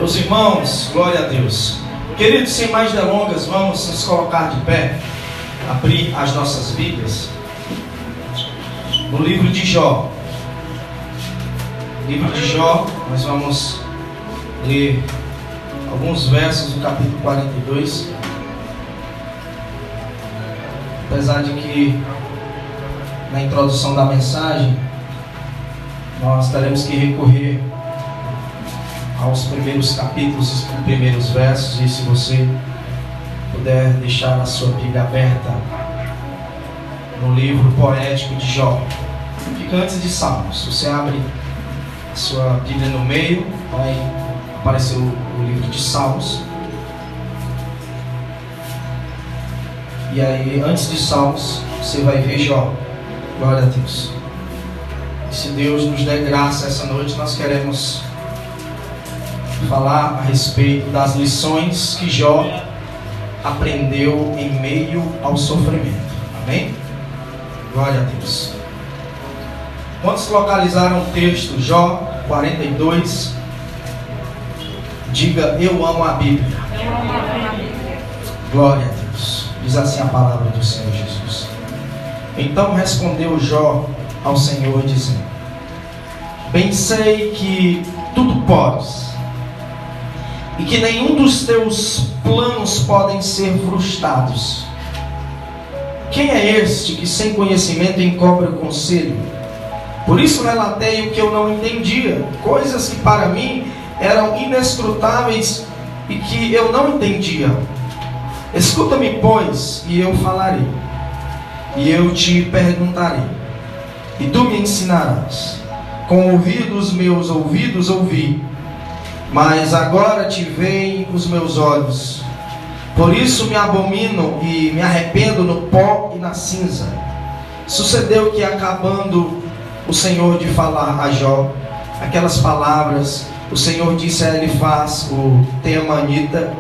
Meus irmãos, glória a Deus. Queridos, sem mais delongas, vamos nos colocar de pé, abrir as nossas Bíblias no livro de Jó. Livro de Jó, nós vamos ler alguns versos do capítulo 42. Apesar de que na introdução da mensagem nós teremos que recorrer aos primeiros capítulos e primeiros versos, e se você puder deixar a sua Bíblia aberta no livro poético de Jó, fica antes de Salmos. Você abre a sua Bíblia no meio, vai aparecer o livro de Salmos, e aí antes de Salmos você vai ver Jó. Glória a Deus. E se Deus nos der graça essa noite, nós queremos falar a respeito das lições que Jó aprendeu em meio ao sofrimento. Amém? Glória a Deus. Quantos localizaram o texto Jó 42? Diga: eu amo a Bíblia. Glória a Deus. Diz assim a palavra do Senhor Jesus. Então respondeu Jó ao Senhor, dizendo: bem sei que tudo podes, e que nenhum dos teus planos podem ser frustrados. Quem é este que sem conhecimento encobre o conselho? Por isso relatei o que eu não entendia, coisas que para mim eram inescrutáveis e que eu não entendia. Escuta-me, pois, e eu falarei, e eu te perguntarei, e tu me ensinarás. Com ouvidos meus ouvidos ouvi, mas agora te veem os meus olhos. Por isso me abomino e me arrependo no pó e na cinza. Sucedeu que, acabando o Senhor de falar a Jó aquelas palavras, o Senhor disse a Elifaz, o temanita: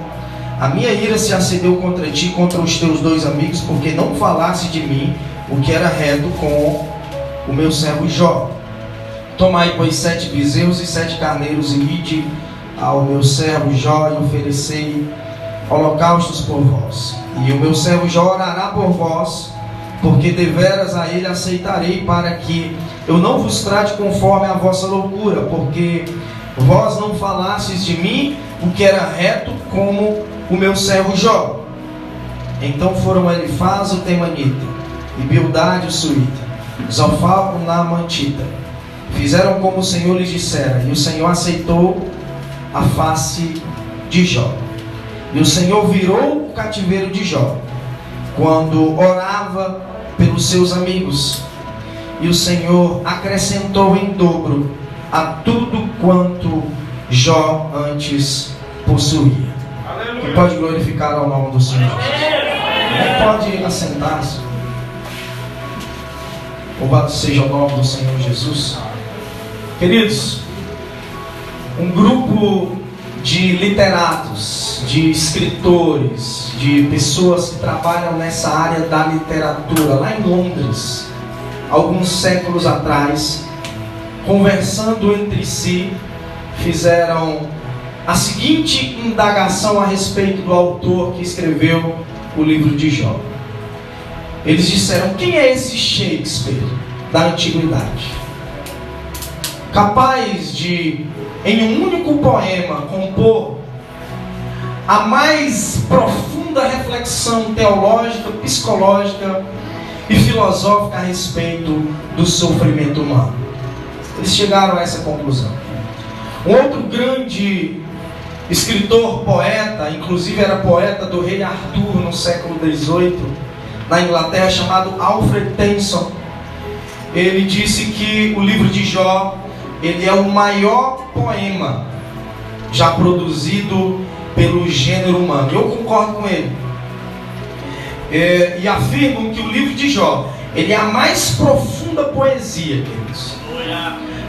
a minha ira se acendeu contra ti, contra os teus dois amigos, porque não falaste de mim o que era reto com o meu servo Jó. Tomai, pois, 7 bezerros e 7 carneiros, e ide ao meu servo Jó e oferecei holocaustos por vós. E o meu servo Jó orará por vós, porque deveras a ele aceitarei, para que eu não vos trate conforme a vossa loucura, porque vós não falastes de mim o que era reto como o meu servo Jó. Então foram Elifaz o temanita, e Bildade o suíta, Zofar o naamantita. Fizeram como o Senhor lhes dissera, e o Senhor aceitou a face de Jó. E o Senhor virou o cativeiro de Jó, quando orava pelos seus amigos. E o Senhor acrescentou em dobro a tudo quanto Jó antes possuía. Quem pode glorificar ao nome do Senhor Jesus? Pode assentar-se. Louvado seja o nome do Senhor Jesus. Queridos, um grupo de literatos, de escritores, de pessoas que trabalham nessa área da literatura, lá em Londres, alguns séculos atrás, conversando entre si, fizeram a seguinte indagação a respeito do autor que escreveu o livro de Jó. Eles disseram: quem é esse Shakespeare da antiguidade, capaz de, em um único poema, compor a mais profunda reflexão teológica, psicológica e filosófica a respeito do sofrimento humano? Eles chegaram a essa conclusão. Um outro grande escritor, poeta, inclusive era poeta do rei Arthur no século XVIII, na Inglaterra, chamado Alfred Tennyson, ele disse que o livro de Jó, ele é o maior poema já produzido pelo gênero humano. Eu concordo com ele. E afirmo que o livro de Jó, ele é a mais profunda poesia, queridos,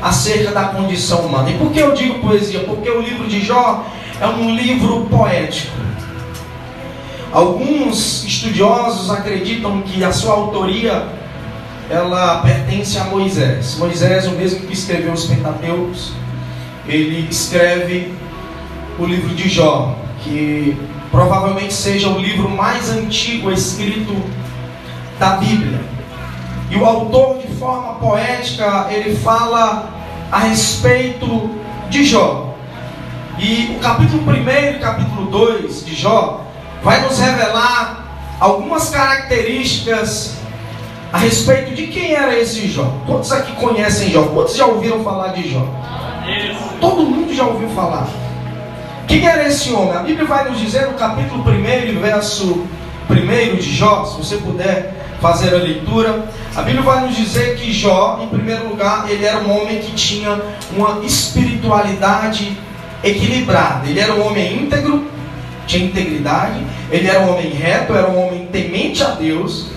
acerca da condição humana. E por que eu digo poesia? Porque o livro de Jó é um livro poético. Alguns estudiosos acreditam que a sua autoria, ela pertence a Moisés. Moisés, o mesmo que escreveu os Pentateucos, ele escreve o livro de Jó, que provavelmente seja o livro mais antigo escrito da Bíblia. E o autor, de forma poética, ele fala a respeito de Jó. E o capítulo 1 e capítulo 2 de Jó vai nos revelar algumas características a respeito de quem era esse Jó. Quantos aqui conhecem Jó? Quantos já ouviram falar de Jó? Todo mundo já ouviu falar. Quem era esse homem? A Bíblia vai nos dizer no capítulo 1, verso 1 de Jó, se você puder fazer a leitura. A Bíblia vai nos dizer que Jó, em primeiro lugar, ele era um homem que tinha uma espiritualidade equilibrada. Ele era um homem íntegro, tinha integridade. Ele era um homem reto, era um homem temente a Deus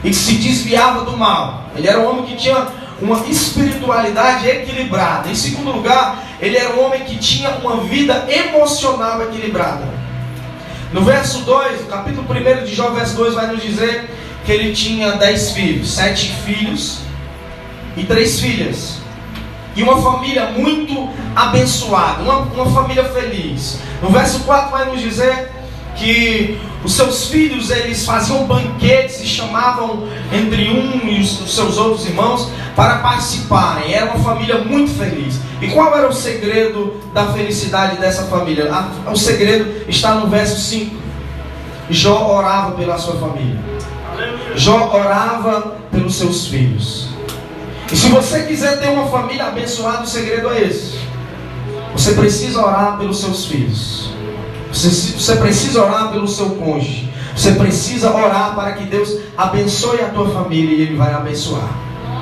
e que se desviava do mal. Ele era um homem que tinha uma espiritualidade equilibrada. Em segundo lugar, ele era um homem que tinha uma vida emocional equilibrada. No verso 2, no capítulo 1 de Jó, verso 2, vai nos dizer que ele tinha 10 filhos, 7 filhos e 3 filhas. E uma família muito abençoada, uma família feliz. No verso 4 vai nos dizer que os seus filhos, eles faziam banquetes e chamavam entre e os seus outros irmãos para participarem. Era uma família muito feliz. E qual era o segredo da felicidade dessa família? O segredo está no verso 5. Jó orava pela sua família. Jó orava pelos seus filhos. E se você quiser ter uma família abençoada, o segredo é esse. Você precisa orar pelos seus filhos. Você precisa orar pelo seu cônjuge. Você precisa orar para que Deus abençoe a tua família e Ele vai abençoar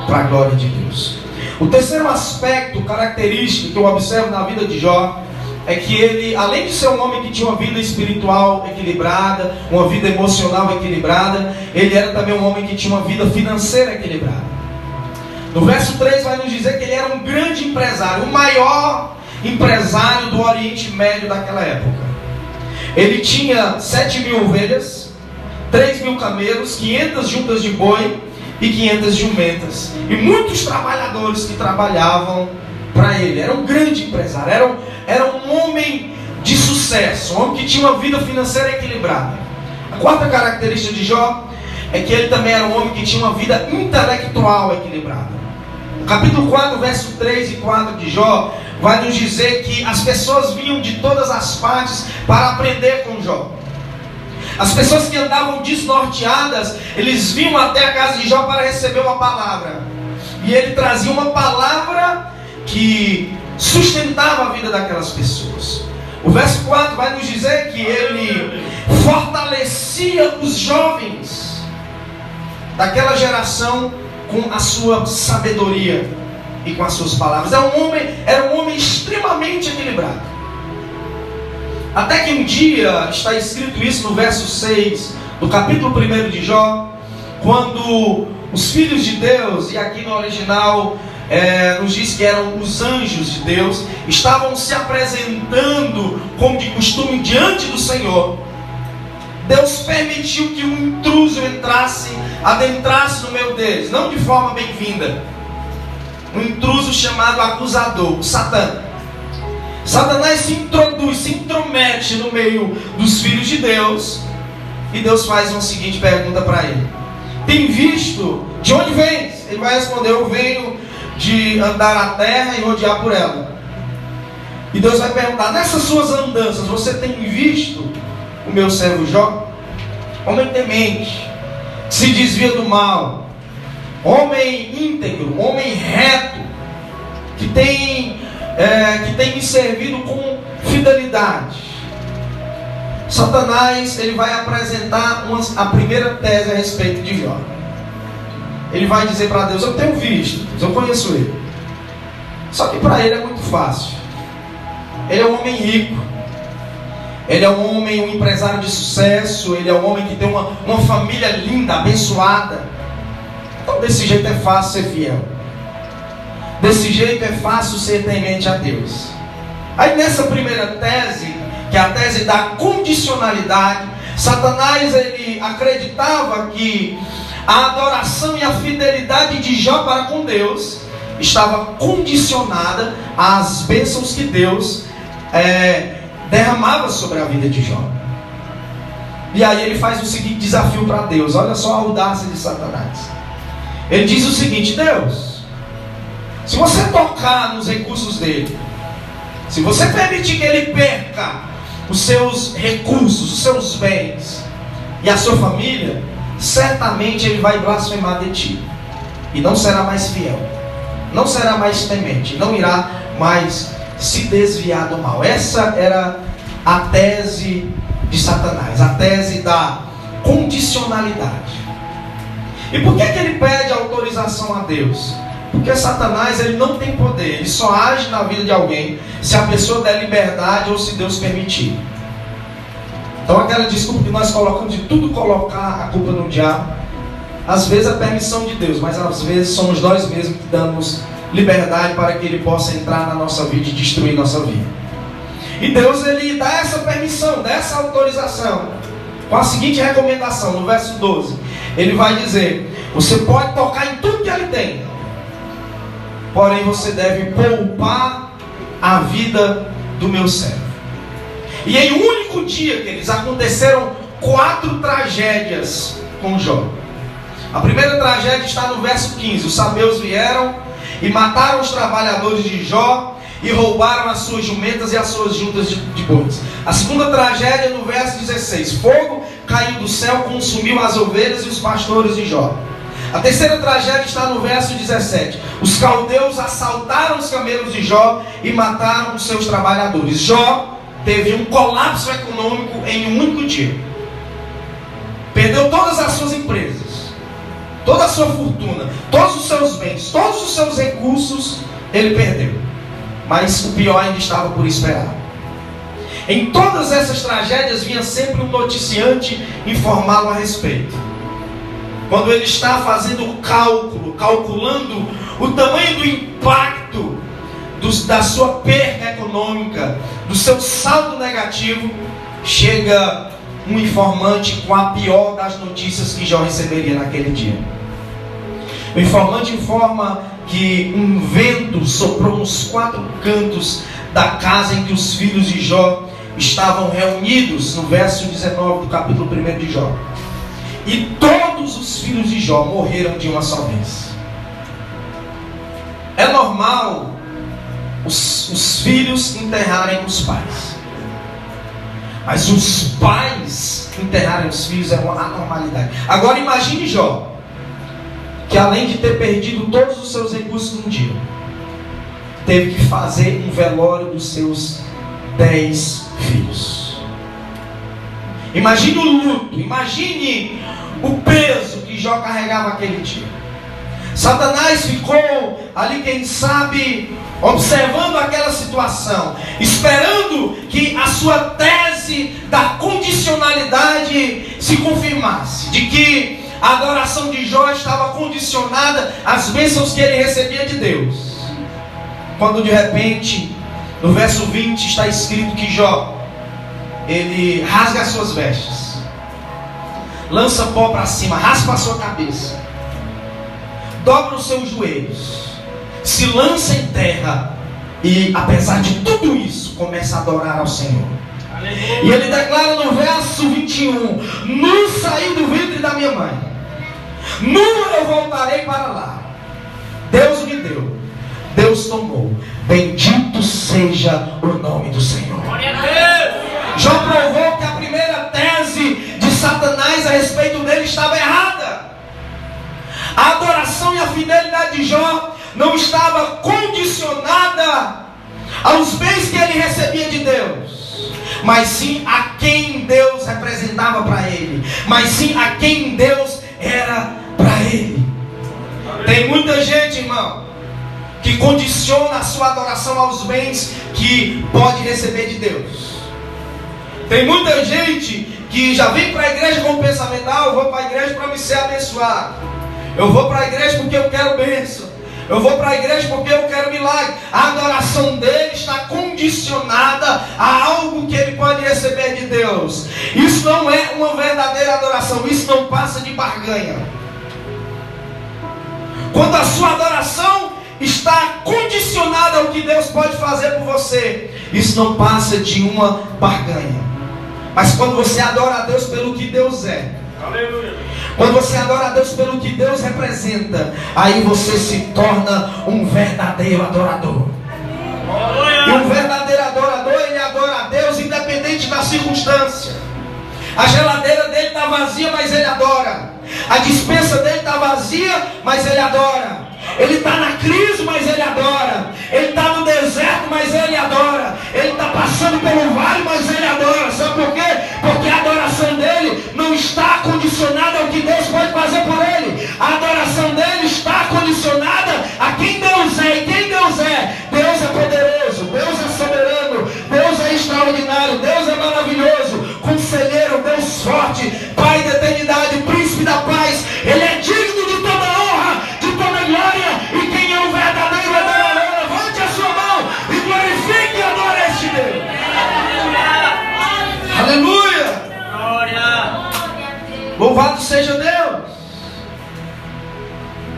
para a glória de Deus. O terceiro aspecto característico que eu observo na vida de Jó é que ele, além de ser um homem que tinha uma vida espiritual equilibrada, uma vida emocional equilibrada, ele era também um homem que tinha uma vida financeira equilibrada. No verso 3 vai nos dizer que ele era um grande empresário, o maior empresário do Oriente Médio daquela época. Ele tinha 7.000 ovelhas, 3.000 camelos, 500 juntas de boi e 500 jumentas. E muitos trabalhadores que trabalhavam para ele. Era um grande empresário, era um homem de sucesso, um homem que tinha uma vida financeira equilibrada. A quarta característica de Jó é que ele também era um homem que tinha uma vida intelectual equilibrada. No capítulo 4, verso 3 e 4 de Jó, vai nos dizer que as pessoas vinham de todas as partes para aprender com Jó. As pessoas que andavam desnorteadas, eles vinham até a casa de Jó para receber uma palavra. E ele trazia uma palavra que sustentava a vida daquelas pessoas. O verso 4 vai nos dizer que ele fortalecia os jovens daquela geração com a sua sabedoria e com as suas palavras. Era um homem extremamente equilibrado. Até que um dia, está escrito isso no verso 6 do capítulo 1 de Jó, quando os filhos de Deus, e aqui no original nos diz que eram os anjos de Deus, estavam se apresentando como de costume diante do Senhor. Deus permitiu que um intruso adentrasse no meio deles, não de forma bem-vinda. Um intruso chamado acusador, Satã. Satanás se intromete no meio dos filhos de Deus, e Deus faz uma seguinte pergunta para ele: tem visto de onde vens? Ele vai responder: eu venho de andar a terra e rodear por ela. E Deus vai perguntar: nessas suas andanças, você tem visto o meu servo Jó? Homem temente, que se desvia do mal, homem íntegro, homem reto, que tem me servido com fidelidade. Satanás, ele vai apresentar a primeira tese a respeito de Jó. Ele vai dizer para Deus: eu tenho visto, eu conheço ele. Só que para ele é muito fácil. Ele é um homem rico, ele é um homem, um empresário de sucesso, ele é um homem que tem uma família linda, abençoada. Então desse jeito é fácil ser fiel, desse jeito é fácil ser temente a Deus. Aí nessa primeira tese, que é a tese da condicionalidade, Satanás, ele acreditava que a adoração e a fidelidade de Jó para com Deus estava condicionada às bênçãos que Deus derramava sobre a vida de Jó. E aí ele faz o seguinte desafio para Deus. Olha só a audácia de Satanás. Ele diz o seguinte: Deus, se você tocar nos recursos dele, se você permitir que ele perca os seus recursos, os seus bens e a sua família, certamente ele vai blasfemar de ti e não será mais fiel, não será mais temente, não irá mais se desviar do mal. Essa era a tese de Satanás, a tese da condicionalidade. E por que ele pede autorização a Deus? Porque Satanás, ele não tem poder, ele só age na vida de alguém se a pessoa der liberdade ou se Deus permitir. Então aquela desculpa que nós colocamos de tudo colocar a culpa no diabo, às vezes é permissão de Deus, mas às vezes somos nós mesmos que damos liberdade para que ele possa entrar na nossa vida e destruir nossa vida. E Deus, ele dá essa permissão, dá essa autorização, com a seguinte recomendação, no verso 12, ele vai dizer: você pode tocar em tudo que ele tem, porém você deve poupar a vida do meu servo. E em um único dia, queridos, aconteceram 4 tragédias com Jó. A primeira tragédia está no verso 15. Os sabeus vieram e mataram os trabalhadores de Jó e roubaram as suas jumentas e as suas juntas de bois. A segunda tragédia no verso 16. Fogo caiu do céu, consumiu as ovelhas e os pastores de Jó. A terceira tragédia está no verso 17. Os caldeus assaltaram os camelos de Jó e mataram os seus trabalhadores. Jó teve um colapso econômico em um único dia. Perdeu todas as suas empresas, toda a sua fortuna, todos os seus bens, todos os seus recursos, ele perdeu. Mas o pior ainda estava por esperar. Em todas essas tragédias vinha sempre um noticiante informá-lo a respeito. Quando ele está fazendo o cálculo, calculando o tamanho do impacto da sua perda econômica, do seu saldo negativo, chega um informante com a pior das notícias que Jó receberia naquele dia. O informante informa que um vento soprou nos 4 cantos da casa em que os filhos de Jó estavam reunidos, no verso 19 do capítulo 1 de Jó. E todos os filhos de Jó morreram de uma só vez. É normal os filhos enterrarem os pais, mas os pais enterrarem os filhos é uma anormalidade. Agora imagine Jó, que além de ter perdido todos os seus recursos num dia, teve que fazer um velório dos seus 10 filhos. Imagine o luto, imagine o peso que Jó carregava aquele dia. Satanás ficou ali, quem sabe, observando aquela situação, esperando que a sua tese da condicionalidade se confirmasse, de que a adoração de Jó estava condicionada às bênçãos que ele recebia de Deus. Quando de repente, no verso 20 está escrito que Jó, ele rasga as suas vestes, lança pó para cima, raspa a sua cabeça, dobra os seus joelhos, se lança em terra e, apesar de tudo isso, começa a adorar ao Senhor. Aleluia. E ele declara no verso 21: nu saí do ventre da minha mãe, nu eu voltarei para lá. Deus me deu, Deus tomou, bendito seja o nome do Senhor. Jó provou que a primeira tese de Satanás a respeito dele estava errada. A adoração e a fidelidade de Jó não estava condicionada aos bens que ele recebia de Deus, mas sim a quem Deus representava para ele, mas sim a quem Deus era para ele. Tem muita gente, irmão, que condiciona a sua adoração aos bens que pode receber de Deus. Tem muita gente que já vem para a igreja com o pensamento: eu vou para a igreja para me ser abençoado, eu vou para a igreja porque eu quero bênção, eu vou para a igreja porque eu quero milagre. A adoração dele está condicionada a algo que ele pode receber de Deus. Isso não é uma verdadeira adoração, isso não passa de barganha. Quando a sua adoração está condicionado ao que Deus pode fazer por você, isso não passa de uma barganha. Mas quando você adora a Deus pelo que Deus é, aleluia, quando você adora a Deus pelo que Deus representa, aí você se torna um verdadeiro adorador. E um verdadeiro adorador, ele adora a Deus independente da circunstância. A geladeira dele está vazia, mas ele adora. A despensa dele está vazia, mas ele adora. Ele está na crise, mas ele adora. Ele está no deserto, mas ele adora. Ele está passando pelo vale, mas ele adora. Sabe por quê? Porque a adoração dele não está condicionada ao que Deus pode fazer por ele. A adoração dele está condicionada a quem Deus é. E quem Deus é? Deus é poderoso, Deus é soberano, Deus é extraordinário, Deus é maravilhoso, conselheiro, Deus forte, Pai da eternidade, príncipe da paz. Ele é digno de toda honra, de toda glória. E quem é o verdadeiro adorador, levante a sua mão e glorifique e adore este Deus. Aleluia! Glória! Louvado seja Deus!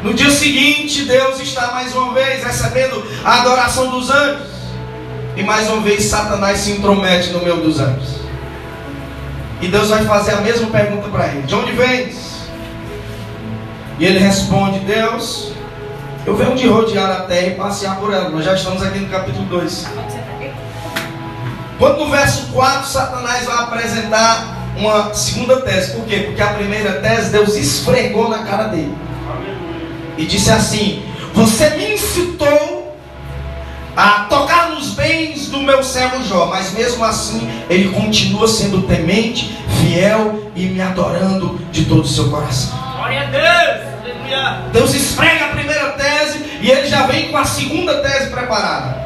No dia seguinte, Deus está mais uma vez recebendo a adoração dos anjos. E mais uma vez Satanás se intromete no meio dos anjos. E Deus vai fazer a mesma pergunta para ele: de onde vens? E ele responde: Deus, eu venho de rodear a terra e passear por ela. Nós já estamos aqui no capítulo 2. Quando no verso 4 Satanás vai apresentar uma segunda tese. Por quê? Porque a primeira tese Deus esfregou na cara dele e disse assim: você me incitou a tocar nos bens do meu servo Jó, mas mesmo assim ele continua sendo temente, fiel e me adorando de todo o seu coração. Glória a Deus! Aleluia! Deus esfrega a primeira tese e ele já vem com a segunda tese preparada.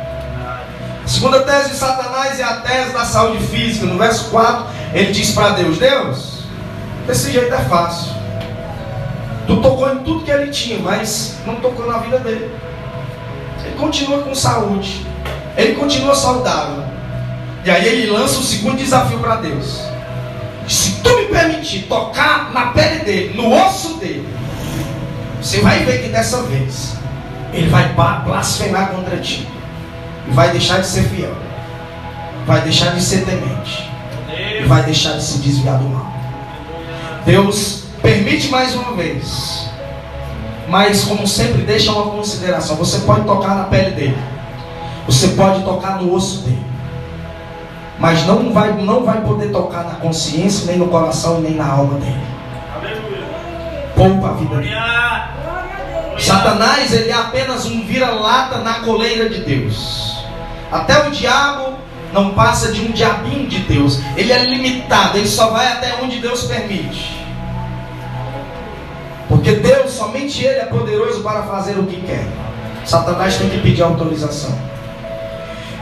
A segunda tese de Satanás é a tese da saúde física. No verso 4 ele diz para Deus: Deus, desse jeito é fácil. Tu tocou em tudo que ele tinha, mas não tocou na vida dele. Ele continua com saúde, ele continua saudável. E aí ele lança o segundo desafio para Deus: se tu me permitir tocar na pele dele, no osso dele, você vai ver que dessa vez ele vai blasfemar contra ti e vai deixar de ser fiel, vai deixar de ser temente e vai deixar de se desviar do mal. Deus permite mais uma vez, mas como sempre deixa uma consideração: você pode tocar na pele dele, você pode tocar no osso dele, mas não vai poder tocar na consciência, nem no coração, nem na alma dele. Poupa a vida dele. Satanás, ele é apenas um vira-lata na coleira de Deus. Até o diabo não passa de um diabinho de Deus. Ele é limitado, ele só vai até onde Deus permite. Porque Deus, somente Ele é poderoso para fazer o que quer. Satanás tem que pedir autorização.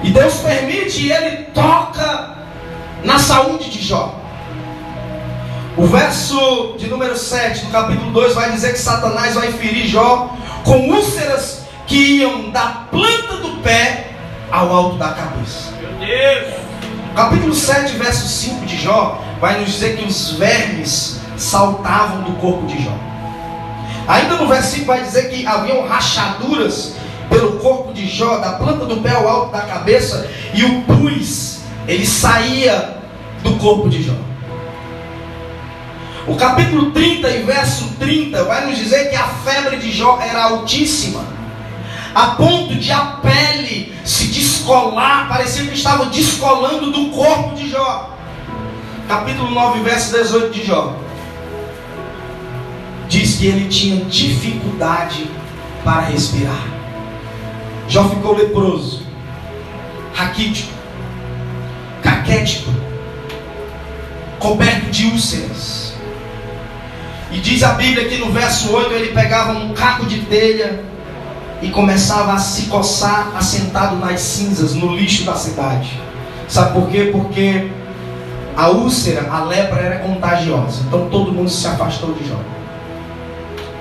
E Deus permite, e Ele toca na saúde de Jó. O verso de número 7 do capítulo 2 vai dizer que Satanás vai ferir Jó com úlceras que iam da planta do pé ao alto da cabeça. Meu Deus! Capítulo 7, verso 5 de Jó vai nos dizer que os vermes saltavam do corpo de Jó. Ainda no versículo vai dizer que haviam rachaduras pelo corpo de Jó, da planta do pé ao alto da cabeça, e o pus, ele saía do corpo de Jó. O capítulo 30 e verso 30 vai nos dizer que a febre de Jó era altíssima, a ponto de a pele se descolar, parecia que estava descolando do corpo de Jó. Capítulo 9, verso 18 de Jó diz que ele tinha dificuldade para respirar. Jó ficou leproso, raquítico, caquético, coberto de úlceras. E diz a Bíblia que no verso 8 ele pegava um caco de telha e começava a se coçar assentado nas cinzas, no lixo da cidade. Sabe por quê? Porque a úlcera, a lepra era contagiosa. Então todo mundo se afastou de Jó.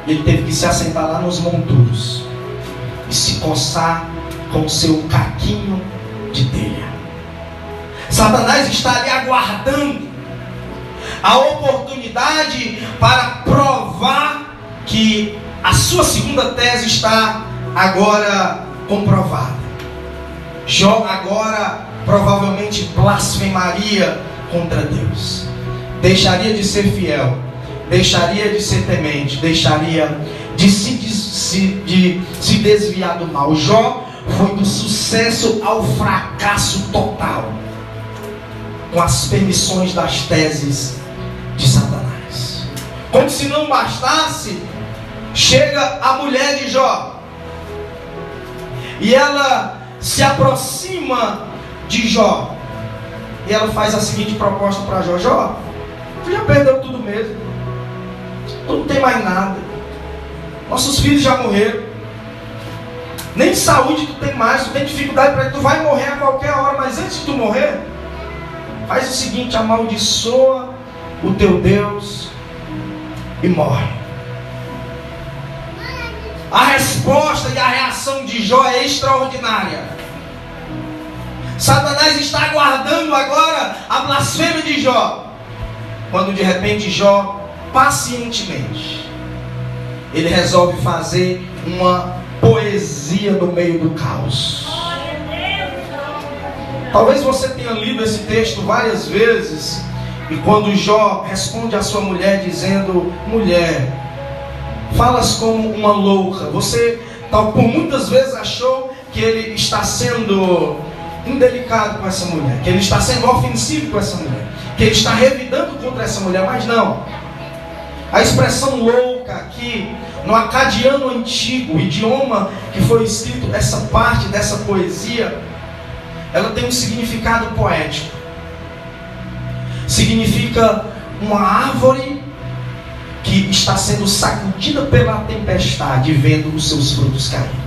Ele teve que se assentar lá nos monturos e se coçar com o seu caquinho de telha. Satanás está ali aguardando a oportunidade para provar que a sua segunda tese está agora comprovada. Jó agora provavelmente blasfemaria contra Deus. Deixaria de ser fiel, deixaria de ser temente, deixaria de se desviar do mal. Jó foi do sucesso ao fracasso total, com as permissões das teses de Satanás. Como se não bastasse, chega a mulher de Jó e ela se aproxima de Jó e ela faz a seguinte proposta para Jó: Jó, tu já perdeu tudo mesmo, tu não tem mais nada, nossos filhos já morreram, nem saúde tu tem mais, tu tem dificuldade para tu vai morrer a qualquer hora, mas antes de tu morrer, faz o seguinte: amaldiçoa o teu Deus e morre. A resposta e a reação de Jó é extraordinária. Satanás está aguardando agora a blasfêmia de Jó, quando de repente Jó, pacientemente, ele resolve fazer uma poesia no meio do caos. Talvez você tenha lido esse texto várias vezes, e quando Jó responde à sua mulher dizendo: mulher, falas como uma louca. Você por muitas vezes achou que ele está sendo indelicado com essa mulher, que ele está sendo ofensivo com essa mulher, que ele está revidando contra essa mulher, mas não. A expressão louca aqui, no acadiano antigo, o idioma que foi escrito essa parte dessa poesia, ela tem um significado poético. Significa uma árvore que está sendo sacudida pela tempestade, vendo os seus frutos cair.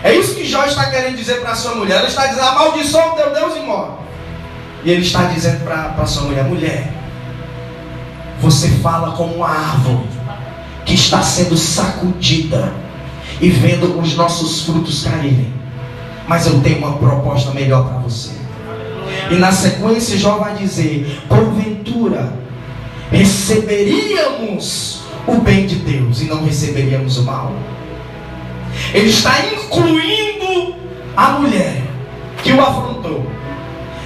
É isso que Jó está querendo dizer para a sua mulher. Ele está dizendo: amaldiçoa o teu Deus e morre. E ele está dizendo para a sua mulher: mulher, você fala como uma árvore que está sendo sacudida e vendo os nossos frutos caírem, mas eu tenho uma proposta melhor para você. E na sequência Jó vai dizer: porventura receberíamos o bem de Deus e não receberíamos o mal. Ele está incluindo a mulher que o afrontou,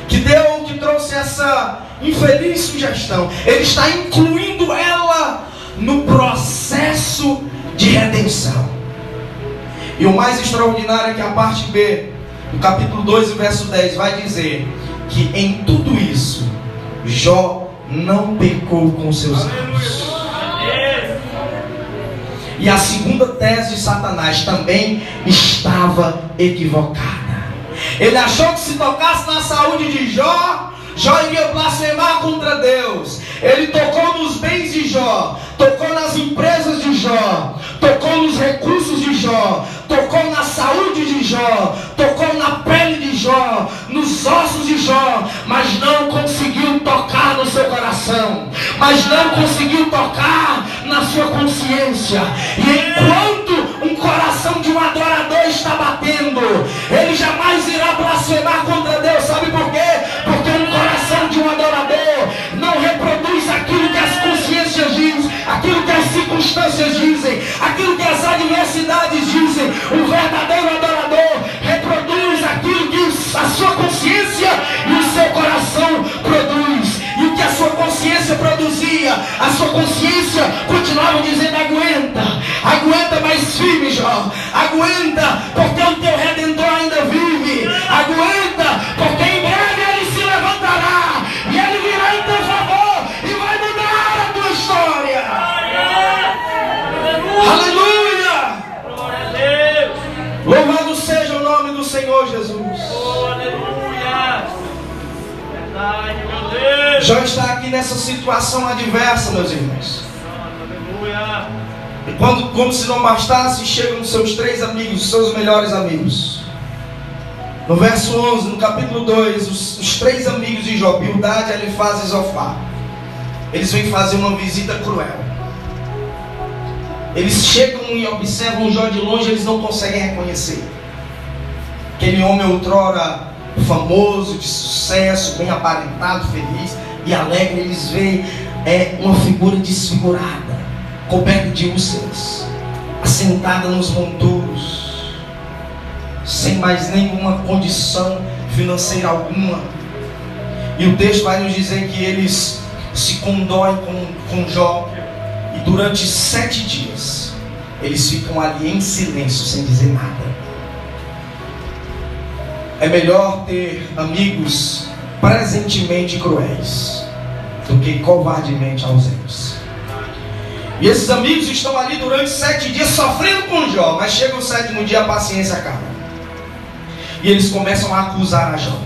que trouxe essa infeliz sugestão. Ele está incluindo ela no processo de redenção. E o mais extraordinário é que a parte B, no capítulo 2, verso 10, vai dizer que em tudo isso Jó não pecou com seus lábios. E a segunda tese de Satanás também estava equivocada. Ele achou que se tocasse na saúde de Jó, Jó iria blasfemar contra Deus. Ele tocou nos bens de Jó, tocou nas empresas de Jó, tocou nos recursos de Jó, tocou na saúde de Jó, tocou na pele de Jó, nos ossos de Jó, mas não conseguiu tocar no seu coração, mas não conseguiu tocar na sua consciência. E enquanto um coração de um adorador está batendo, ele jamais irá blasfemar contra Deus. Sabe por quê? Porque um coração de um adorador não reproduz aquilo que as consciências dizem, aquilo que as circunstâncias dizem, aquilo que as adversidades dizem. O verdadeiro adorador reproduz aquilo que a sua consciência e o seu coração produz. E o que a sua consciência produzia, a sua consciência continuava dizendo: aguenta, aguenta mais firme, Jó, aguenta, porque o teu Redentor ainda vive, aguenta, porque em breve ele se levantará e ele virá em teu favor e vai mudar a tua história. Aleluia! Louvado seja o nome do Senhor Jesus. Aleluia! Verdade, meu Deus! Jó está aqui nessa situação adversa, meus irmãos. Aleluia! E como se não bastasse, chegam os seus 3 amigos, os seus melhores amigos. No verso 11, no capítulo 2, os 3 amigos de Jó, Bildade, Elifaz e Zofar, eles vêm fazer uma visita cruel. Eles chegam e observam Jó de longe, eles não conseguem reconhecer. Aquele homem outrora famoso, de sucesso, bem aparentado, feliz e alegre, eles veem uma figura desfigurada, coberta de úlceras, assentada nos montouros, sem mais nenhuma condição financeira alguma. E o texto vai nos dizer que eles se condoem com Jó. E durante 7 dias eles ficam ali em silêncio, sem dizer nada. É melhor ter amigos presentemente cruéis do que covardemente ausentes. E esses amigos estão ali durante 7 dias sofrendo com Jó. Mas chega o 7º dia, a paciência acaba. E eles começam a acusar a Jó.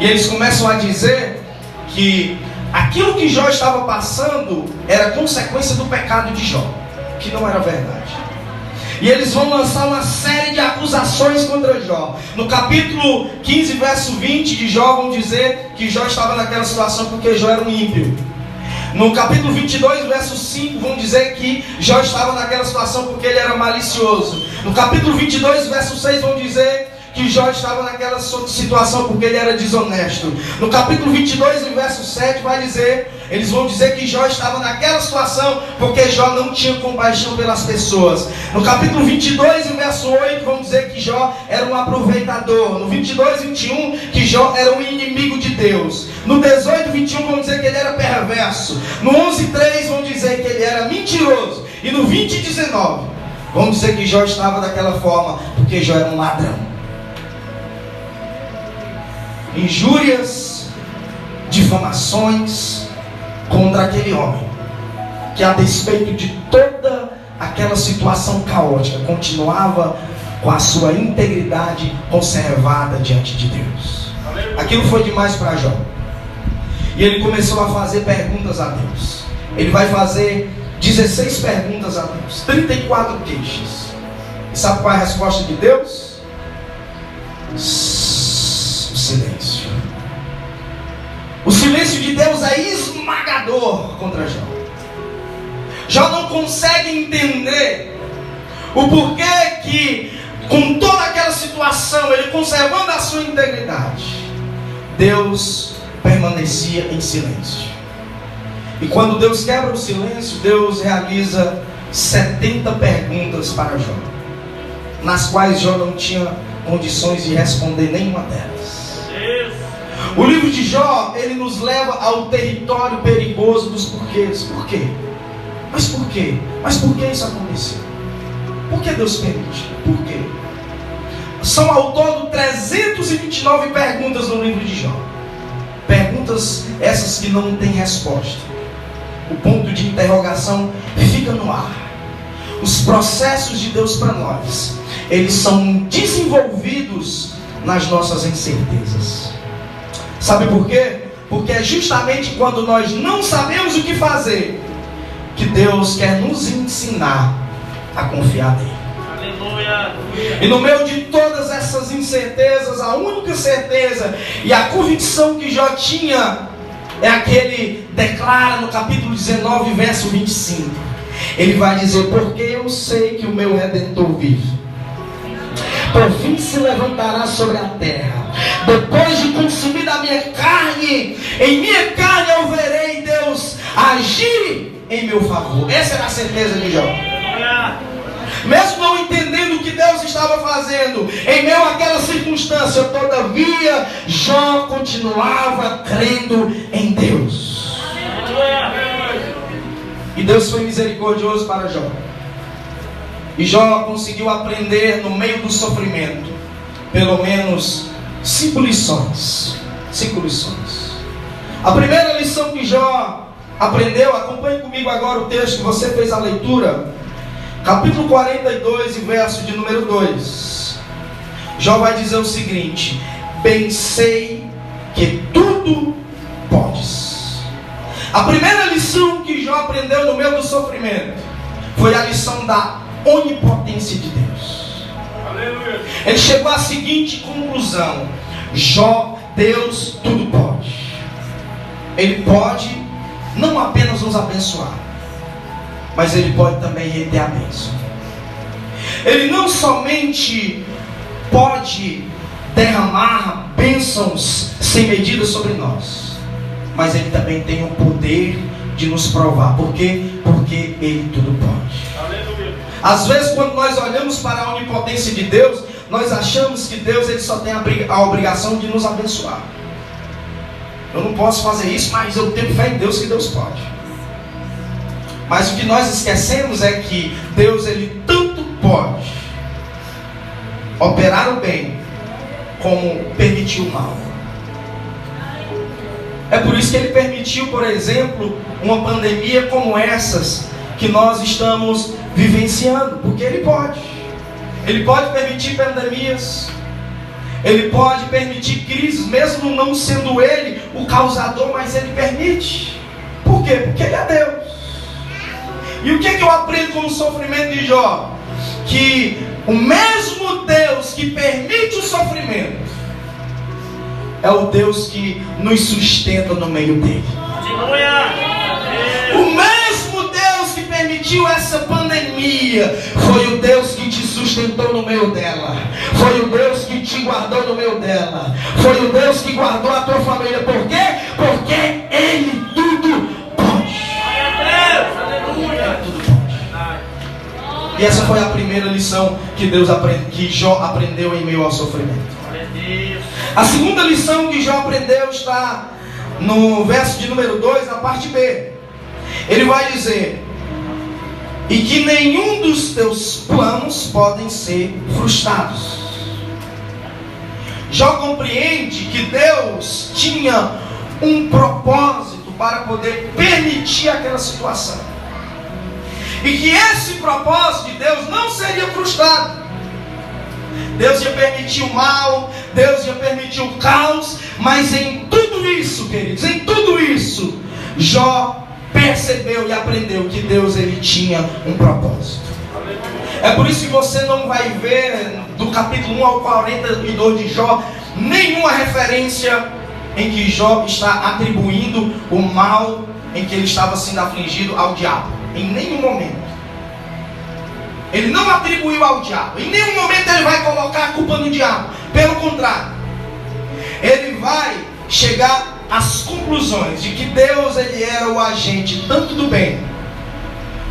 E eles começam a dizer que aquilo que Jó estava passando era consequência do pecado de Jó, que não era verdade. E eles vão lançar uma série de acusações contra Jó. No capítulo 15, verso 20 de Jó, vão dizer que Jó estava naquela situação porque Jó era um ímpio. No capítulo 22, verso 5, vão dizer que Jó estava naquela situação porque ele era malicioso. No capítulo 22, verso 6, vão dizer que Jó estava naquela situação porque ele era desonesto. No capítulo 22, verso 7, eles vão dizer que Jó estava naquela situação porque Jó não tinha compaixão pelas pessoas. No capítulo 22, verso 8, vão dizer que Jó era um aproveitador. No 22 e 21, que Jó era um inimigo de Deus. No 18 e 21, vão dizer que ele era perverso. No 11 e 3, vão dizer que ele era mentiroso. E no 20 e 19, vão dizer que Jó estava daquela forma porque Jó era um ladrão. Injúrias, difamações contra aquele homem que, a despeito de toda aquela situação caótica, continuava com a sua integridade conservada diante de Deus. Aquilo foi demais para Jó. E ele começou a fazer perguntas a Deus. Ele vai fazer 16 perguntas a Deus, 34 queixas. E sabe qual é a resposta de Deus? Silêncio. O silêncio de Deus é esmagador contra Jó. Jó não consegue entender o porquê que, com toda aquela situação, ele conservando a sua integridade, Deus permanecia em silêncio. E quando Deus quebra o silêncio, Deus realiza 70 perguntas para Jó, nas quais Jó não tinha condições de responder nenhuma delas. O livro de Jó, ele nos leva ao território perigoso dos porquês. Por quê? Mas por quê? Mas por que isso aconteceu? Por que Deus permite? Por quê? São ao todo 329 perguntas no livro de Jó. Perguntas essas que não têm resposta. O ponto de interrogação fica no ar. Os processos de Deus para nós, eles são desenvolvidos nas nossas incertezas. Sabe por quê? Porque é justamente quando nós não sabemos o que fazer que Deus quer nos ensinar a confiar nele. Aleluia. E no meio de todas essas incertezas, a única certeza e a convicção que Jó tinha é a que ele declara no capítulo 19, verso 25. Ele vai dizer: porque eu sei que o meu Redentor vive, por fim se levantará sobre a terra. Depois de consumir a minha carne, em minha carne eu verei Deus agir em meu favor. Essa era a certeza de Jó. Mesmo não entendendo o que Deus estava fazendo, em meio àquela circunstância, todavia, Jó continuava crendo em Deus. E Deus foi misericordioso para Jó. E Jó conseguiu aprender no meio do sofrimento, pelo menos 5 lições. 5 lições. A primeira lição que Jó aprendeu, acompanhe comigo agora o texto que você fez a leitura. Capítulo 42 e verso de número 2. Jó vai dizer o seguinte: bem sei que tudo podes. A primeira lição que Jó aprendeu no meio do sofrimento foi a lição da onipotência de Deus. Aleluia. Ele chegou à seguinte conclusão: Jó, Deus tudo pode. Ele pode não apenas nos abençoar, mas Ele pode também reter a bênção. Ele não somente pode derramar bênçãos sem medida sobre nós, mas Ele também tem o poder de nos provar. Por quê? Porque Ele tudo pode. Aleluia. Às vezes, quando nós olhamos para a onipotência de Deus, nós achamos que Deus ele só tem a obrigação de nos abençoar. Eu não posso fazer isso, mas eu tenho fé em Deus que Deus pode. Mas o que nós esquecemos é que Deus ele tanto pode operar o bem como permitir o mal. É por isso que ele permitiu, por exemplo, uma pandemia como essas que nós estamos vivenciando, porque ele pode. Ele pode permitir pandemias, ele pode permitir crises, mesmo não sendo ele o causador, mas ele permite. Por quê? Porque ele é Deus. E o que eu aprendo com o sofrimento de Jó? Que o mesmo Deus que permite o sofrimento é o Deus que nos sustenta no meio dele. O mesmo Deus que permitiu essa pandemia foi o Deus que te sustentou no meio dela. Foi o Deus que te guardou no meio dela. Foi o Deus que guardou a tua família. Por quê? Porque Ele tudo pode. E essa foi a primeira lição que Jó aprendeu em meio ao sofrimento. A segunda lição que Jó aprendeu está no verso de número 2, na parte B. Ele vai dizer: e que nenhum dos teus planos podem ser frustrados. Jó compreende que Deus tinha um propósito para poder permitir aquela situação, e que esse propósito de Deus não seria frustrado. Deus ia permitir o mal, Deus ia permitir o caos, mas em tudo isso, queridos, em tudo isso, Jó percebeu e aprendeu que Deus ele tinha um propósito. É por isso que você não vai ver do capítulo 1 ao 42 de Jó nenhuma referência em que Jó está atribuindo o mal em que ele estava sendo afligido ao diabo. Em nenhum momento. Ele não atribuiu ao diabo. Em nenhum momento ele vai colocar a culpa no diabo. Pelo contrário, ele vai chegar às conclusões de que Deus ele era o agente tanto do bem,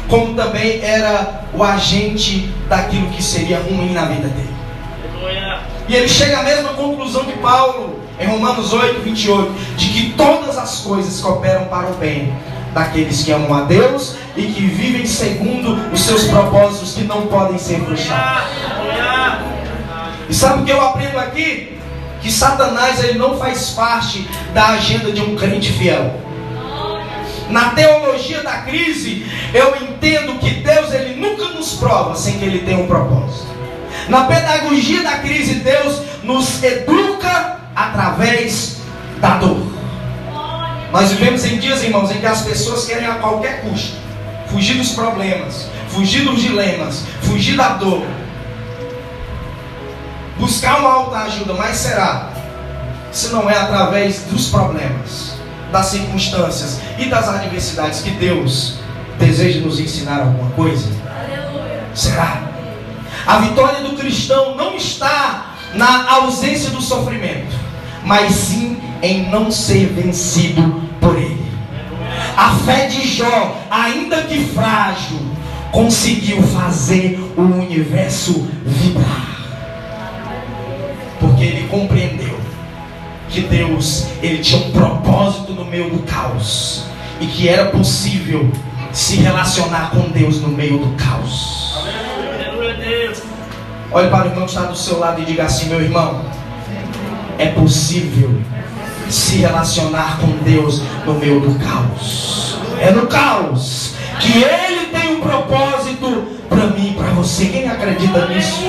como também era o agente daquilo que seria ruim na vida dele. E ele chega à mesma conclusão que Paulo, em Romanos 8, 28, de que todas as coisas cooperam para o bem daqueles que amam a Deus e que vivem segundo os seus propósitos que não podem ser frustrados. E sabe o que eu aprendo aqui? Que Satanás ele não faz parte da agenda de um crente fiel. Na teologia da crise, eu entendo que Deus ele nunca nos prova sem que ele tenha um propósito. Na pedagogia da crise, Deus nos educa através da dor. Nós vivemos em dias, irmãos, em que as pessoas querem a qualquer custo fugir dos problemas, fugir dos dilemas, fugir da dor, buscar uma autoajuda. Mas será se não é através dos problemas, das circunstâncias e das adversidades que Deus deseja nos ensinar alguma coisa? Será? A vitória do cristão não está na ausência do sofrimento, mas sim em não ser vencido por ele. A fé de Jó, ainda que frágil, conseguiu fazer o universo vibrar, porque ele compreendeu que Deus ele tinha um propósito no meio do caos, e que era possível se relacionar com Deus no meio do caos. Olhe para o irmão que está do seu lado e diga assim: meu irmão, é possível se relacionar com Deus no meio do caos. É no caos que Ele tem um propósito para mim e para você. Quem acredita nisso?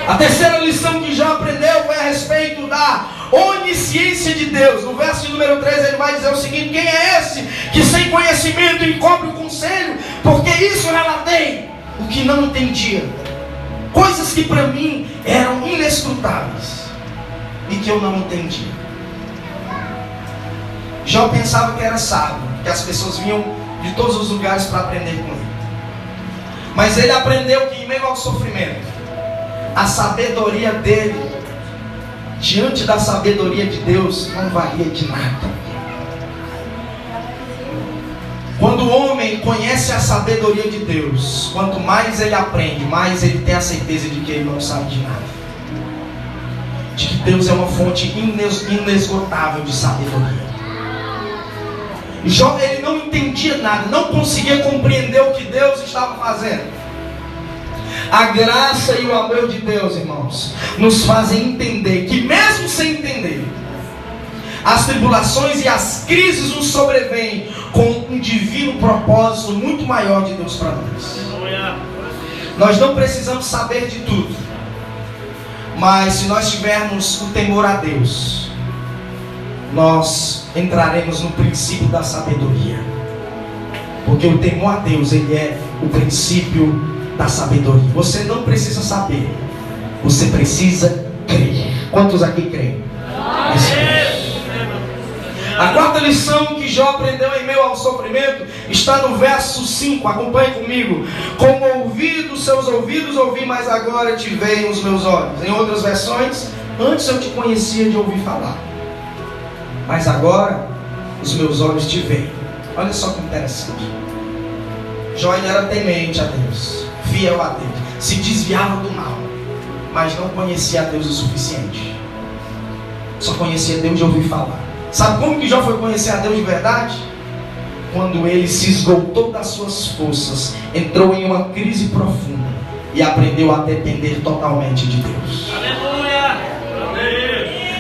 A terceira lição que Jó aprendeu foi a respeito da onisciência de Deus. No verso de número 3 ele vai dizer o seguinte: quem é esse que sem conhecimento encobre o conselho? Porque isso relatei o que não entendia, coisas que para mim eram inescrutáveis e que eu não entendia. Jó pensava que era sábio, que as pessoas vinham de todos os lugares para aprender com ele. Mas ele aprendeu que em meio ao sofrimento, a sabedoria dele, diante da sabedoria de Deus, não valia de nada. Quando o homem conhece a sabedoria de Deus, quanto mais ele aprende, mais ele tem a certeza de que ele não sabe de nada. De que Deus é uma fonte inesgotável de sabedoria. Jó, ele não entendia nada, não conseguia compreender o que Deus estava fazendo. A graça e o amor de Deus, irmãos, nos fazem entender que mesmo sem entender, as tribulações e as crises nos sobrevêm com um divino propósito muito maior de Deus para nós. Nós não precisamos saber de tudo, mas se nós tivermos o temor a Deus, nós entraremos no princípio da sabedoria. Porque o temor a Deus, ele é o princípio da sabedoria. Você não precisa saber, você precisa crer. Quantos aqui creem? A quarta lição que Jó aprendeu em meio ao sofrimento está no verso 5. Acompanhe comigo. Como ouvi dos seus ouvidos, ouvi, mas agora te veem os meus olhos. Em outras versões, antes eu te conhecia de ouvir falar, mas agora os meus olhos te veem. Olha só que interessante. Jó era temente a Deus, fiel a Deus, se desviava do mal, mas não conhecia a Deus o suficiente. Só conhecia Deus de ouvir falar. Sabe como que Jó foi conhecer a Deus de verdade? Quando ele se esgotou das suas forças, entrou em uma crise profunda e aprendeu a depender totalmente de Deus. Aleluia!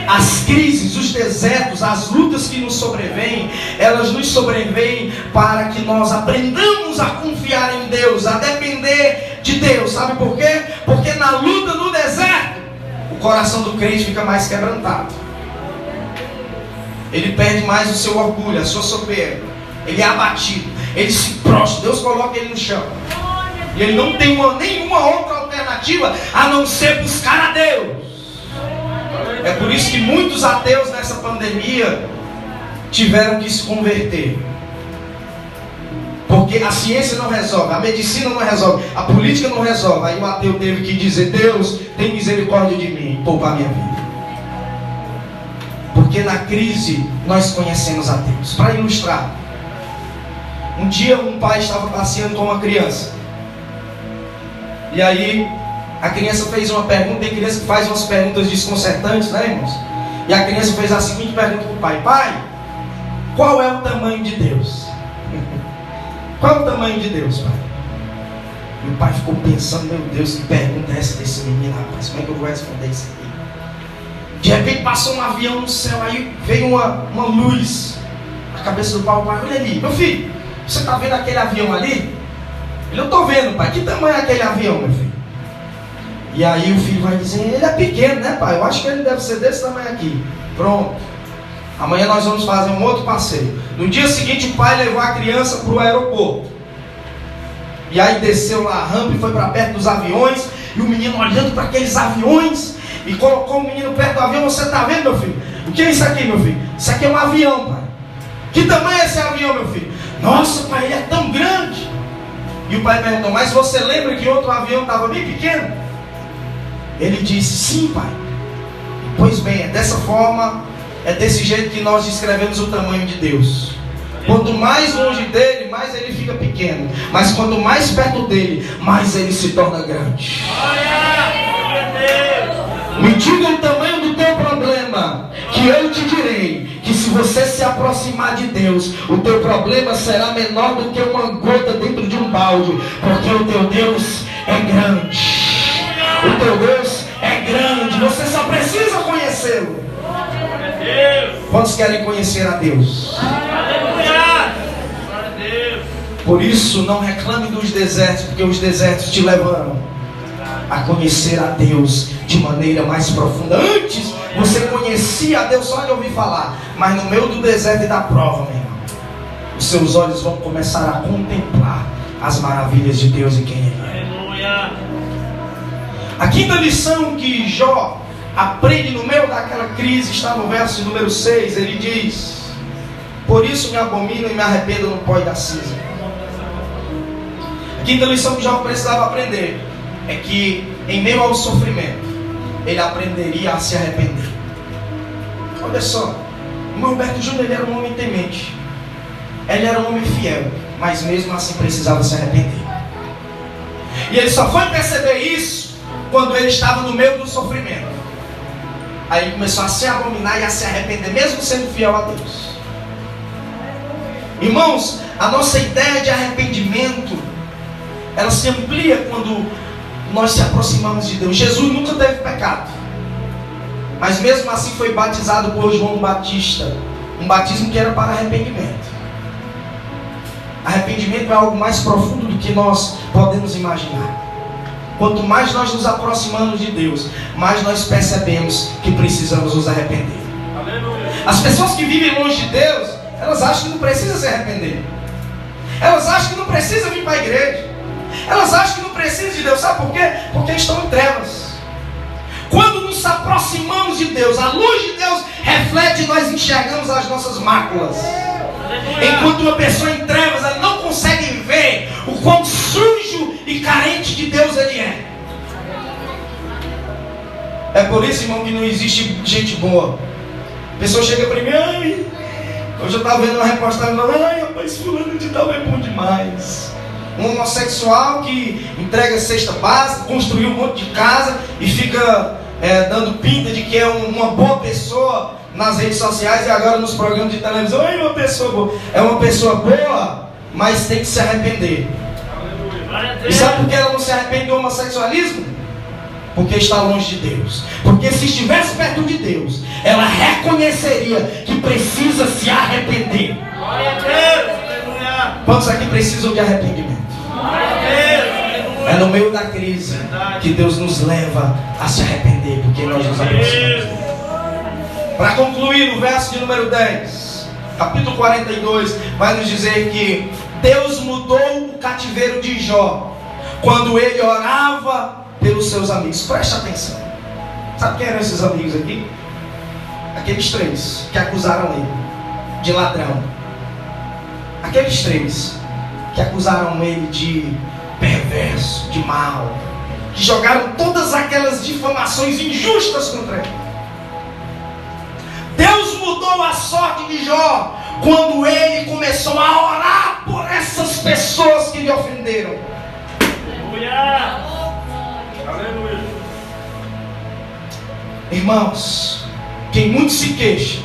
As crises, os desertos, as lutas que nos sobrevêm, elas nos sobrevêm para que nós aprendamos a confiar em Deus, a depender de Deus. Sabe por quê? Porque na luta, no deserto, o coração do crente fica mais quebrantado. Ele perde mais o seu orgulho, a sua soberba. Ele é abatido, ele se prostra, Deus coloca ele no chão. E ele não tem nenhuma outra alternativa a não ser buscar a Deus. É por isso que muitos ateus nessa pandemia tiveram que se converter. Porque a ciência não resolve, a medicina não resolve, a política não resolve. Aí o ateu teve que dizer: Deus, tem misericórdia de mim e poupar minha vida. Porque na crise nós conhecemos a Deus. Para ilustrar, um dia um pai estava passeando com uma criança. E aí a criança fez uma pergunta. Tem criança que faz umas perguntas desconcertantes, né, irmãos? E a criança fez a seguinte pergunta para o pai: pai, qual é o tamanho de Deus? Qual é o tamanho de Deus, pai? E o pai ficou pensando: meu Deus, que pergunta é essa desse menino, rapaz? Como é que eu vou responder isso aqui? De repente passou um avião no céu, aí veio uma luz na cabeça do pai. O pai: olha ali, meu filho, você está vendo aquele avião ali? Ele: eu estou vendo, pai. Que tamanho é aquele avião, meu filho? E aí o filho vai dizer: ele é pequeno, né, pai? Eu acho que ele deve ser desse tamanho aqui. Pronto. Amanhã nós vamos fazer um outro passeio. No dia seguinte o pai levou a criança para o aeroporto. E aí desceu lá a rampa e foi para perto dos aviões. E o menino olhando para aqueles aviões e colocou o menino perto do avião. Você está vendo, meu filho? O que é isso aqui, meu filho? Isso aqui é um avião, pai. Que tamanho é esse avião, meu filho? Nossa, pai, ele é tão grande. E o pai perguntou: mas você lembra que outro avião estava bem pequeno? Ele disse: sim, pai. Pois bem, é dessa forma, é desse jeito que nós descrevemos o tamanho de Deus. Quanto mais longe dele, mais ele fica pequeno. Mas quanto mais perto dele, mais ele se torna grande. Me diga o tamanho do teu problema, que eu te direi que se você se aproximar de Deus, o teu problema será menor do que uma gota dentro de um balde. Porque o teu Deus é grande. O teu Deus é grande. Você só precisa conhecê-lo. Quantos querem conhecer a Deus? Por isso não reclame dos desertos, porque os desertos te levarão a conhecer a Deus de maneira mais profunda. Antes você conhecia a Deus só de ouvir falar, mas no meio do deserto e da prova, meu irmão, os seus olhos vão começar a contemplar as maravilhas de Deus e quem Ele é. A quinta lição que Jó aprende no meio daquela crise está no verso número 6. Ele diz: por isso me abomino e me arrependo no pó da cinza. A quinta lição que Jó precisava aprender é que em meio ao sofrimento ele aprenderia a se arrepender. Olha só, o irmão Alberto Júnior, ele era um homem temente, ele era um homem fiel, mas mesmo assim precisava se arrepender. E ele só foi perceber isso quando ele estava no meio do sofrimento. Aí ele começou a se abominar e a se arrepender, mesmo sendo fiel a Deus. Irmãos, a nossa ideia de arrependimento, ela se amplia quando nós se aproximamos de Deus. Jesus nunca teve pecado, mas mesmo assim foi batizado por João Batista, um batismo que era para arrependimento. Arrependimento é algo mais profundo do que nós podemos imaginar. Quanto mais nós nos aproximamos de Deus, mais nós percebemos que precisamos nos arrepender. Aleluia. As pessoas que vivem longe de Deus, elas acham que não precisam se arrepender. Elas acham que não precisam vir para a igreja. Elas acham que não precisam de Deus. Sabe por quê? Porque estão em trevas. Quando nos aproximamos de Deus, a luz de Deus reflete e nós enxergamos as nossas máculas. Enquanto uma pessoa em trevas, ela não consegue ver o quão sujo e carente de Deus ele é. É por isso, irmão, que não existe gente boa. A pessoa chega para mim, ai, hoje eu estava vendo uma reportagem, ai, rapaz, fulano de tal é bom demais. Um homossexual que entrega cesta básica, construiu um monte de casa e fica dando pinta de que é uma boa pessoa nas redes sociais e agora nos programas de televisão. Ai, uma pessoa boa. É uma pessoa boa, mas tem que se arrepender. E sabe por que ela não se arrepende do homossexualismo? Porque está longe de Deus. Porque se estivesse perto de Deus, ela reconheceria que precisa se arrepender. Glória a Deus. Aleluia. Quantos aqui precisam de arrependimento? Glória a Deus. É no meio da crise que Deus nos leva a se arrepender, porque nós nos aproximamos. Para concluir, no verso de número 10, capítulo 42, vai nos dizer que Deus mudou o cativeiro de Jó quando ele orava pelos seus amigos. Preste atenção. Sabe quem eram esses amigos aqui? Aqueles três que acusaram ele de ladrão. Aqueles três que acusaram ele de perverso, de mal, que jogaram todas aquelas difamações injustas contra ele. Deus mudou a sorte de Jó quando ele começou a orar por essas pessoas que lhe ofenderam. Aleluia. Aleluia. Irmãos, quem muito se queixa,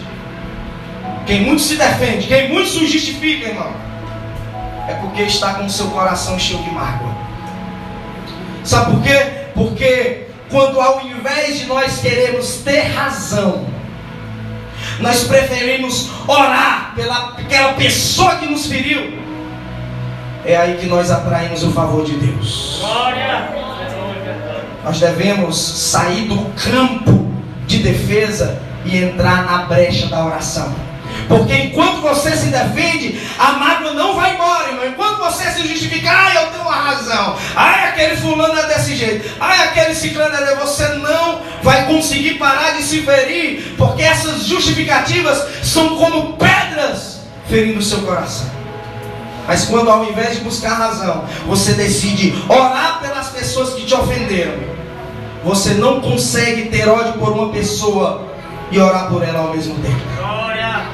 quem muito se defende, quem muito se justifica, irmão, é porque está com o seu coração cheio de mágoa. Sabe por quê? Porque quando ao invés de nós queremos ter razão, nós preferimos orar pelaquela pessoa que nos feriu, é aí que nós atraímos o favor de Deus. Glória. Nós devemos sair do campo de defesa e entrar na brecha da oração. Porque enquanto você se defende, a mágoa não vai embora, irmão. Enquanto você se justificar, eu tenho uma razão. Aquele fulano é desse jeito. Aquele ciclano é desse. Você não vai conseguir parar de se ferir, porque essas justificativas são como pedras ferindo o seu coração. Mas quando ao invés de buscar razão, você decide orar pelas pessoas que te ofenderam, você não consegue ter ódio por uma pessoa e orar por ela ao mesmo tempo. Glória.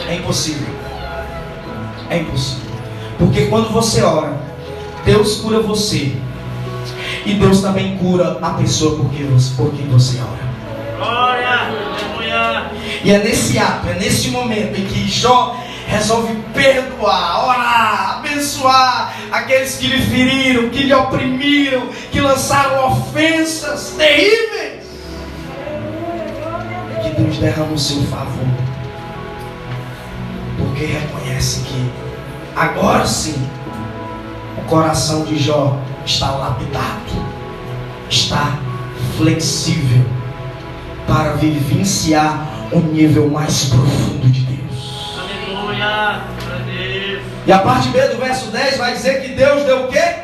É impossível. É impossível. Porque quando você ora, Deus cura você. E Deus também cura a pessoa por quem você ora. Glória. Aleluia. E é nesse ato, é nesse momento em que Jó resolve perdoar, orar, abençoar aqueles que lhe feriram, que lhe oprimiram, que lançaram ofensas terríveis. É que Deus derrama o seu favor. Porque reconhece que agora sim o coração de Jó está lapidado, está flexível para vivenciar um nível mais profundo de Deus. Aleluia. Deus. E a parte B do verso 10 vai dizer que Deus deu o quê?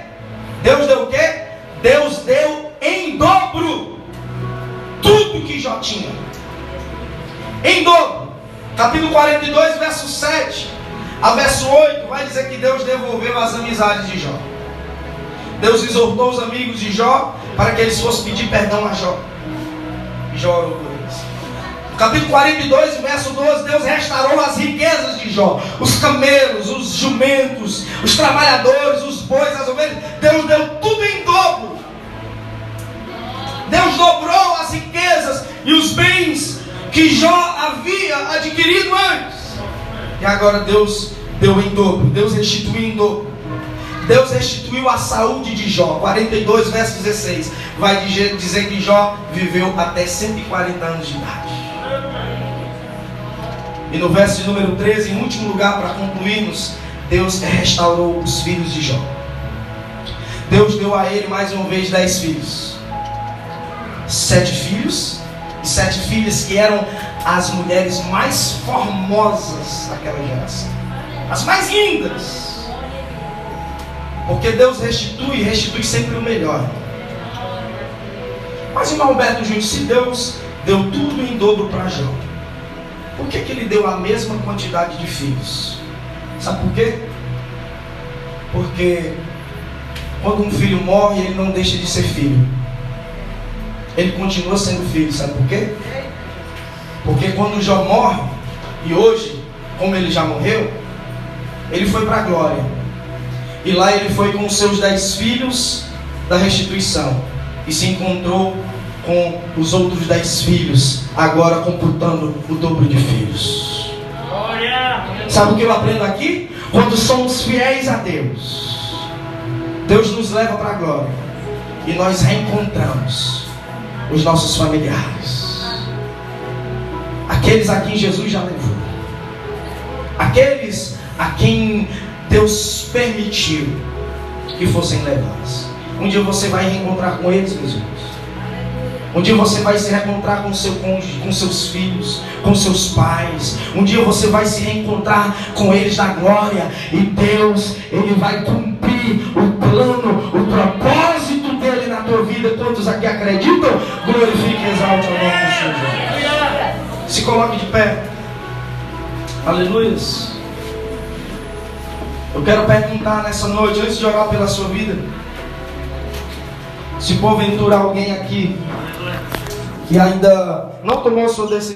Deus deu o quê? Deus deu em dobro tudo que Jó tinha. Em dobro. Capítulo 42, verso 7 a verso 8 vai dizer que Deus devolveu as amizades de Jó. Deus exortou os amigos de Jó para que eles fossem pedir perdão a Jó. E Jó orou por eles. Capítulo 42, verso 12, Deus restaurou as riquezas de Jó. Os camelos, os jumentos, os trabalhadores, os bois, as ovelhas. Deus deu tudo em dobro. Deus dobrou as riquezas e os bens que Jó havia adquirido antes. E agora Deus deu em dobro. Deus restituiu em dobro. Deus restituiu a saúde de Jó. 42, verso 16. Vai dizer que Jó viveu até 140 anos de idade. E no verso de número 13, em último lugar, para concluirmos, Deus restaurou os filhos de Jó. Deus deu a ele mais uma vez 10 filhos. 7 filhos e 7 filhas, que eram as mulheres mais formosas daquela geração, as mais lindas. Porque Deus restitui sempre o melhor. Mas, irmão Alberto Júnior, se Deus deu tudo em dobro para Jó, por que Ele deu a mesma quantidade de filhos? Sabe por quê? Porque quando um filho morre, ele não deixa de ser filho. Ele continua sendo filho. Sabe por quê? Porque quando Jó morre, e hoje, como ele já morreu, ele foi para a glória. E lá ele foi com os seus 10 filhos da restituição. E se encontrou com os outros 10 filhos, agora computando o dobro de filhos. Sabe o que eu aprendo aqui? Quando somos fiéis a Deus, Deus nos leva para a glória. E nós reencontramos os nossos familiares. Aqueles a quem Jesus já levou. Aqueles a quem Deus permitiu que fossem levados. Um dia você vai reencontrar com eles, meus irmãos. Um dia você vai se reencontrar com seu cônjuge, com seus filhos, com seus pais. Um dia você vai se reencontrar com eles na glória. E Deus, Ele vai cumprir o plano, o propósito dele na tua vida. Todos aqui acreditam? Glorifique e exalte o nome do Senhor. Se coloque de pé. Aleluia. Eu quero perguntar nessa noite, antes de orar pela sua vida, se porventura alguém aqui que ainda não tomou a sua decisão,